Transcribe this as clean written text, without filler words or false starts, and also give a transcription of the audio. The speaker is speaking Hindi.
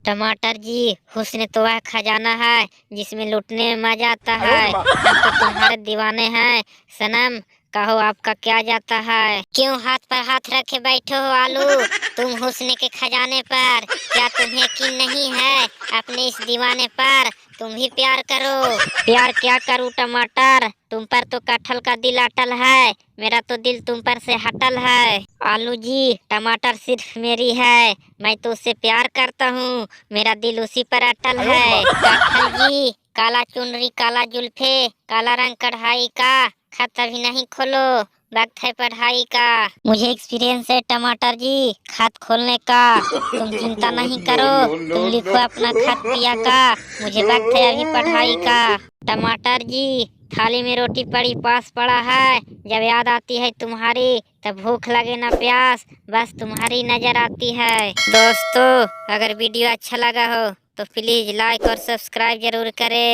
टमाटर जी, हुस्न तो वह खजाना है जिसमें लूटने में मजा आता है। हम तो तुम्हारे दीवाने हैं सनम। कहो आपका क्या जाता है? क्यों हाथ पर हाथ रखे बैठे हो आलू? तुम हुस्न के खजाने पर, क्या तुम्हें यकीन नहीं है अपने इस दीवाने पर? तुम भी प्यार करो। प्यार क्या करूं टमाटर, तुम पर तो कटहल का दिल अटल है। मेरा तो दिल तुम पर से हटल है। आलू जी, टमाटर सिर्फ मेरी है, मैं तो उससे प्यार करता हूँ। मेरा दिल उसी पर अटल है। कटहल जी, काला चुनरी काला जुल्फे काला रंग कढ़ाई का, खत अभी नहीं खोलो, वक्त है पढ़ाई का। मुझे एक्सपीरियंस है टमाटर जी खत खोलने का। तुम चिंता नहीं करो, तुम लिखो अपना खत पिया का, मुझे वक्त है अभी पढ़ाई का। टमाटर जी, थाली में रोटी पड़ी पास पड़ा है, जब याद आती है तुम्हारी तब भूख लगे ना प्यास, बस तुम्हारी नजर आती है। दोस्तों, अगर वीडियो अच्छा लगा हो तो प्लीज लाइक और सब्सक्राइब जरूर करें।